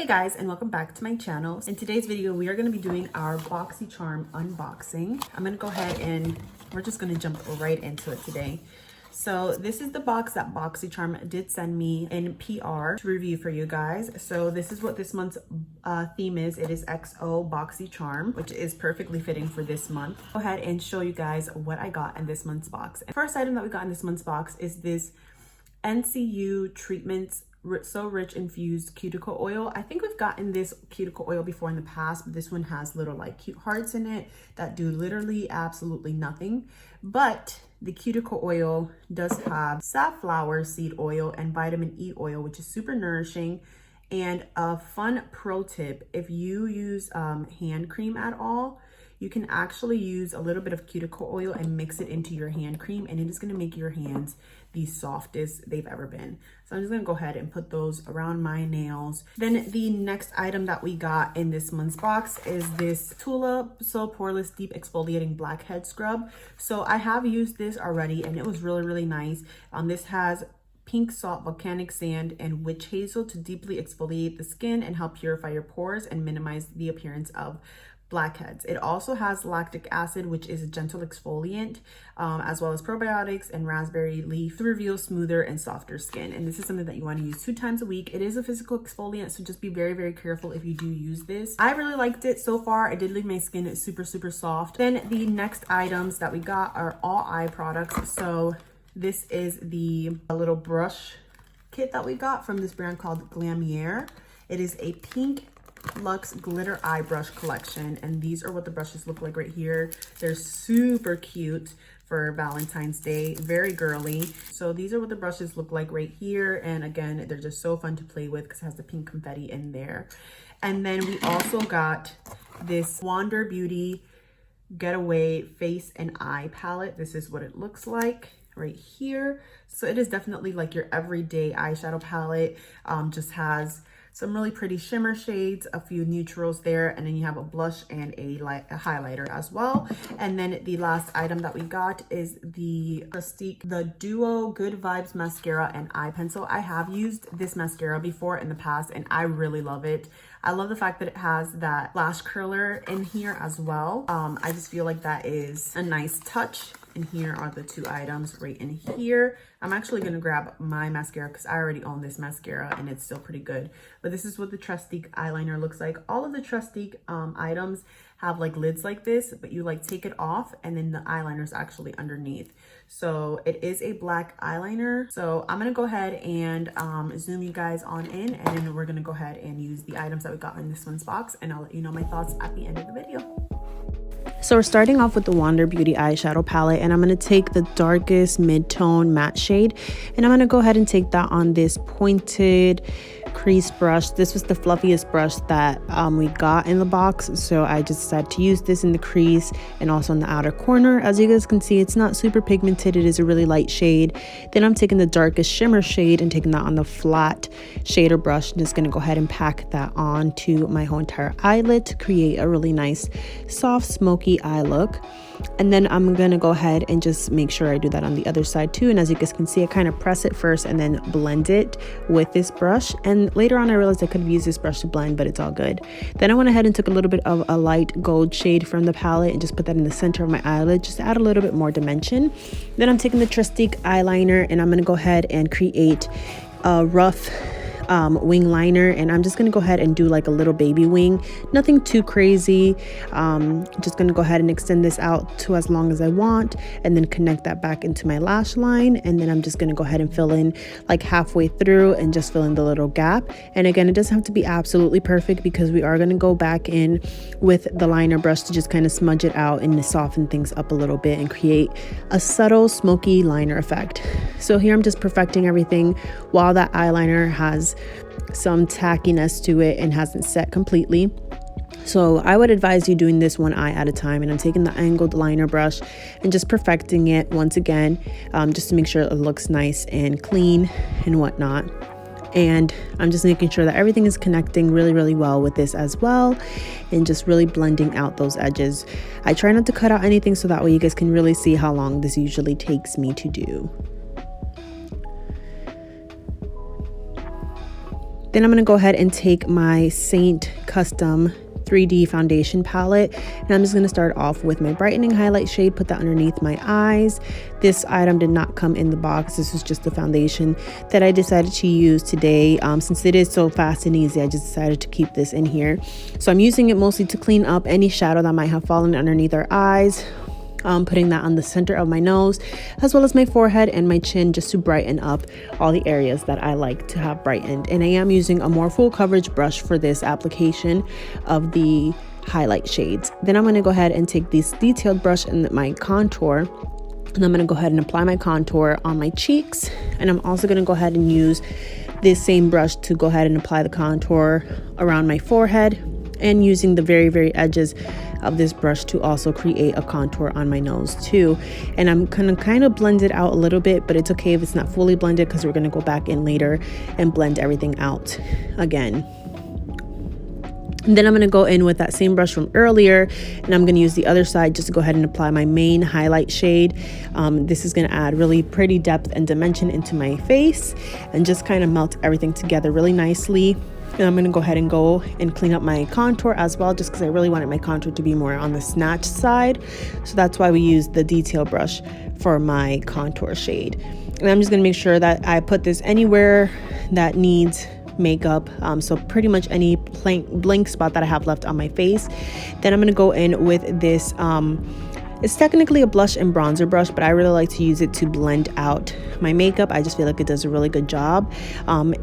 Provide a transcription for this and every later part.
Hey guys, and welcome back to my channel. In today's video, we are going to be doing our Boxycharm unboxing. I'm going to go ahead and we're just going to jump right into it today. So this is the box that Boxycharm did send me in PR to review for you guys. So this is what this month's theme is. It is XO Boxycharm, which is perfectly fitting for this month. Go ahead and show you guys what I got in this month's box. And first item that we got in this month's box is this NCU Treatments So Rich Infused Cuticle Oil. I think we've gotten this cuticle oil before in the past, but this one has little like cute hearts in it that do literally absolutely nothing. But the cuticle oil does have safflower seed oil and vitamin E oil, which is super nourishing. And a fun pro tip, if you use hand cream at all, you can actually use a little bit of cuticle oil and mix it into your hand cream, and it is going to make your hands the softest they've ever been. So I'm just going to go ahead and put those around my nails. Then the next item that we got in this month's box is this Tula So Poreless Deep Exfoliating Blackhead Scrub. So I have used this already and it was really nice. This has pink salt, volcanic sand, and witch hazel to deeply exfoliate the skin and help purify your pores and minimize the appearance of blackheads. It also has lactic acid, which is a gentle exfoliant, as well as probiotics and raspberry leaf to reveal smoother and softer skin. And this is something that you want to use 2 times a week. It is a physical exfoliant, so just be very careful if you do use this. I really liked it so far. It did leave my skin super soft. Then the next items that we got are all eye products. So this is the little brush kit that we got from this brand called Glamier. It is a pink Luxe glitter eye brush collection, and these are what the brushes look like right here. They're super cute for Valentine's Day, very girly. So these are what the brushes look like right here, and again, they're just so fun to play with because it has the pink confetti in there. And then we also got this Wander Beauty Getaway Face and Eye Palette. This is what it looks like right here. So it is definitely like your everyday eyeshadow palette. Just has some really pretty shimmer shades, a few neutrals there, and then you have a blush and a highlighter as well. And then the last item that we got is the Duo Good Vibes Mascara and Eye Pencil. I have used this mascara before in the past, and I really love it. I love the fact that it has that lash curler in here as well. I just feel like that is a nice touch. And here are the 2 items right in here. I'm actually gonna grab my mascara because I already own this mascara and it's still pretty good. But this is what the Trustique eyeliner looks like. All of the Trustique items have like lids like this, but you like take it off and then the eyeliner is actually underneath. So it is a black eyeliner. So I'm gonna go ahead and zoom you guys on in, and then we're gonna go ahead and use the items that we got in this one's box, and I'll let you know my thoughts at the end of the video. So we're starting off with the Wander Beauty eyeshadow palette, and I'm going to take the darkest mid-tone matte shade, and I'm going to go ahead and take that on this pointed crease brush. This was the fluffiest brush that we got in the box, so I just decided to use this in the crease and also in the outer corner. As you guys can see, it's not super pigmented. It is a really light shade. Then I'm taking the darkest shimmer shade and taking that on the flat shader brush. I'm just going to go ahead and pack that on to my whole entire eyelid to create a really nice soft smoky eye look. And then I'm gonna go ahead and just make sure I do that on the other side too. And as you guys can see, I kind of press it first and then blend it with this brush. And later on I realized I could have used this brush to blend, but it's all good. Then I went ahead and took a little bit of a light gold shade from the palette and just put that in the center of my eyelid, just to add a little bit more dimension. Then I'm taking the Trustique eyeliner and I'm gonna go ahead and create a rough wing liner, and I'm just gonna go ahead and do like a little baby wing, nothing too crazy. Just gonna go ahead and extend this out to as long as I want, and then connect that back into my lash line. And then I'm just gonna go ahead and fill in like halfway through and just fill in the little gap. And again, it doesn't have to be absolutely perfect because we are gonna go back in with the liner brush to just kind of smudge it out and to soften things up a little bit and create a subtle smoky liner effect. So here I'm just perfecting everything while that eyeliner has some tackiness to it and hasn't set completely. So I would advise you doing this one eye at a time, and I'm taking the angled liner brush and just perfecting it once again, just to make sure it looks nice and clean and whatnot. And I'm just making sure that everything is connecting really well with this as well, and just really blending out those edges. I try not to cut out anything so that way you guys can really see how long this usually takes me to do. Then I'm going to go ahead and take my Seint Custom 3D foundation palette, and I'm just going to start off with my brightening highlight shade, put that underneath my eyes. This item did not come in the box. This was just the foundation that I decided to use today. Since it is so fast and easy, I just decided to keep this in here. So I'm using it mostly to clean up any shadow that might have fallen underneath our eyes. Putting that on the center of my nose, as well as my forehead and my chin, just to brighten up all the areas that I like to have brightened. And I am using a more full coverage brush for this application of the highlight shades. Then I'm going to go ahead and take this detailed brush in my contour, and I'm going to go ahead and apply my contour on my cheeks. And I'm also going to go ahead and use this same brush to go ahead and apply the contour around my forehead, and using the very edges of this brush to also create a contour on my nose too. And I'm gonna kind of blend it out a little bit, but it's okay if it's not fully blended, because we're gonna go back in later and blend everything out again. And then I'm going to go in with that same brush from earlier, and I'm going to use the other side just to go ahead and apply my main highlight shade. This is going to add really pretty depth and dimension into my face, and just kind of melt everything together really nicely. And I'm going to go ahead and clean up my contour as well, just because I really wanted my contour to be more on the snatched side. So that's why we use the detail brush for my contour shade. And I'm just going to make sure that I put this anywhere that needs makeup, so pretty much any blank spot that I have left on my face. Then I'm going to go in with this it's technically a blush and bronzer brush, but I really like to use it to blend out my makeup. I just feel like it does a really good job.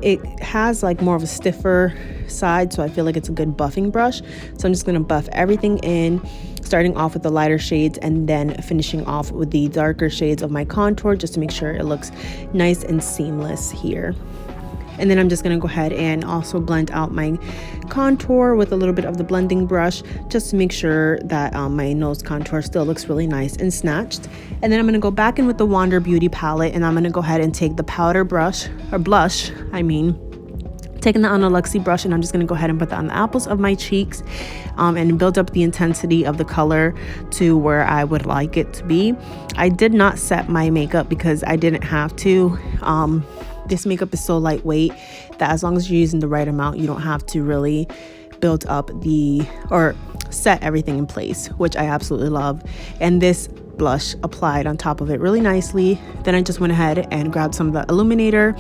It has like more of a stiffer side, so I feel like it's a good buffing brush. So I'm just going to buff everything in, starting off with the lighter shades and then finishing off with the darker shades of my contour, just to make sure it looks nice and seamless here. And then I'm just going to go ahead and also blend out my contour with a little bit of the blending brush, just to make sure that my nose contour still looks really nice and snatched. And then I'm going to go back in with the Wander Beauty palette, and I'm going to go ahead and take the powder brush, or blush, taking that on a Luxie brush, and I'm just going to go ahead and put that on the apples of my cheeks, and build up the intensity of the color to where I would like it to be. I did not set my makeup because I didn't have to. This makeup is so lightweight that as long as you're using the right amount, you don't have to really build up or set everything in place, which I absolutely love. And this blush applied on top of it really nicely. Then I just went ahead and grabbed some of the illuminator,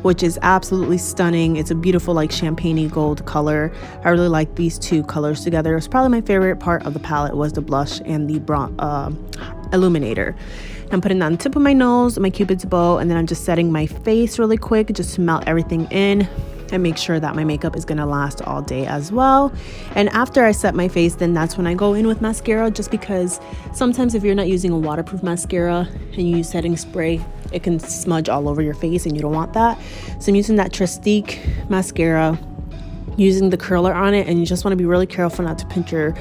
which is absolutely stunning. It's a beautiful like champagne gold color. I really like these two colors together. It's probably my favorite part of the palette was the blush and the illuminator. I'm putting that on the tip of my nose, my cupid's bow, and then I'm just setting my face really quick just to melt everything in and make sure that my makeup is gonna last all day as well. And after I set my face, then that's when I go in with mascara, just because sometimes if you're not using a waterproof mascara and you use setting spray, it can smudge all over your face and you don't want that. So I'm using that Trestique mascara, using the curler on it, and you just want to be really careful not to pinch your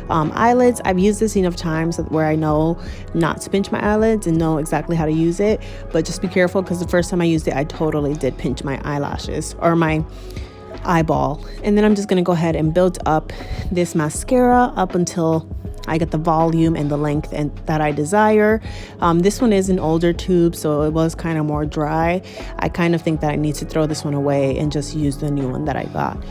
eyelids. I've used this enough times where I know not to pinch my eyelids and know exactly how to use it, but just be careful, because the first time I used it, I totally did pinch my eyelashes or my eyeball. And then I'm just going to go ahead and build up this mascara up until I get the volume and the length that I desire. This one is an older tube, so it was kind of more dry. I kind of think that I need to throw this one away and just use the new one that I got.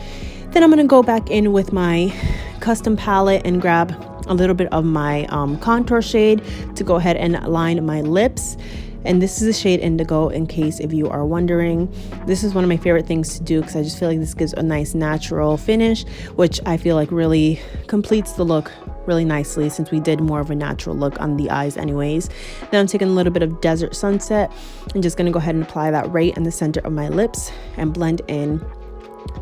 Then I'm going to go back in with my custom palette and grab a little bit of my contour shade to go ahead and line my lips. And this is the shade Indigo, in case if you are wondering. This is one of my favorite things to do because I just feel like this gives a nice natural finish, which I feel like really completes the look really nicely, since we did more of a natural look on the eyes anyways. Then I'm taking a little bit of Desert Sunset and just going to go ahead and apply that right in the center of my lips and blend in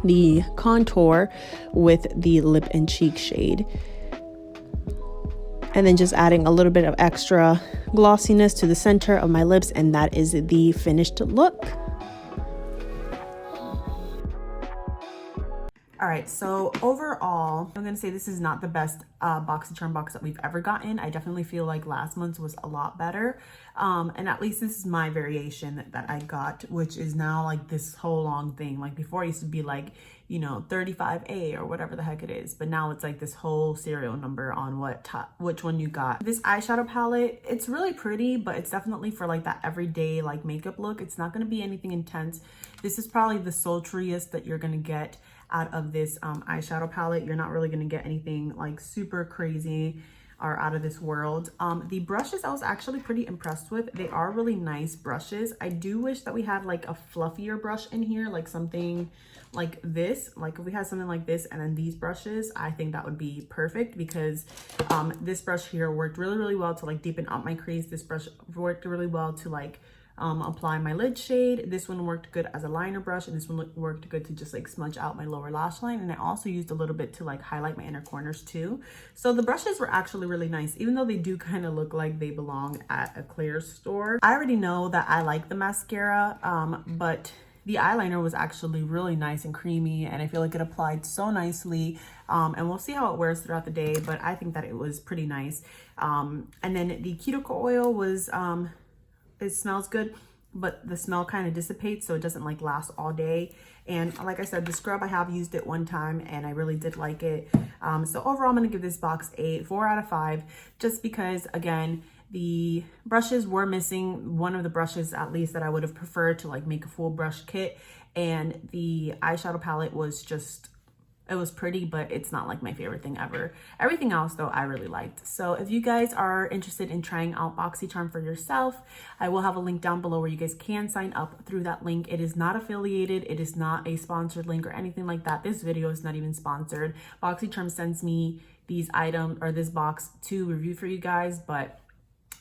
the contour with the lip and cheek shade. And then just adding a little bit of extra glossiness to the center of my lips, and that is the finished look. All right, so overall, I'm gonna say this is not the best Boxycharm box that we've ever gotten. I definitely feel like last month's was a lot better. And at least this is my variation that I got, which is now like this whole long thing. Like before it used to be like, you know, 35A or whatever the heck it is. But now it's like this whole serial number on which one you got. This eyeshadow palette, it's really pretty, but it's definitely for like that everyday like makeup look. It's not gonna be anything intense. This is probably the sultriest that you're gonna get out of this eyeshadow palette. You're not really gonna get anything like super crazy or out of this world. The brushes I was actually pretty impressed with. They are really nice brushes. I do wish that we had like a fluffier brush in here, like something like this. Like if we had something like this and then these brushes, I think that would be perfect, because this brush here worked really, really well to like deepen up my crease. This brush worked really well to like apply my lid shade. This one worked good as a liner brush, and this one worked good to just like smudge out my lower lash line. And I also used a little bit to like highlight my inner corners too. So the brushes were actually really nice, even though they do kind of look like they belong at a Claire's store. I already know that I like the mascara, but the eyeliner was actually really nice and creamy, and I feel like it applied so nicely. And we'll see how it wears throughout the day, but I think that it was pretty nice. And then the cuticle oil was it smells good, but the smell kind of dissipates, so it doesn't like last all day. And like I said, the scrub, I have used it one time and I really did like it. So overall, I'm gonna give this box a 4 out of 5, just because, again, the brushes were missing one of the brushes at least that I would have preferred to like make a full brush kit. And the eyeshadow palette was just, it was pretty, but it's not like my favorite thing ever. Everything else though, I really liked. So if you guys are interested in trying out Boxycharm for yourself, I will have a link down below where you guys can sign up through that link. It is not affiliated. It is not a sponsored link or anything like that. This video is not even sponsored. Boxycharm sends me these items or this box to review for you guys, but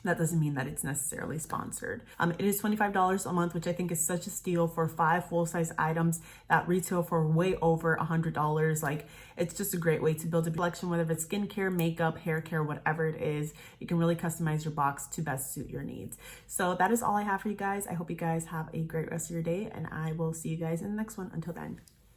that doesn't mean that it's necessarily sponsored. It is $25 a month, which I think is such a steal for 5 full-size items that retail for way over $100. Like, it's just a great way to build a collection, whether it's skincare, makeup, hair care, whatever it is. You can really customize your box to best suit your needs. So that is all I have for you guys. I hope you guys have a great rest of your day, and I will see you guys in the next one. Until then.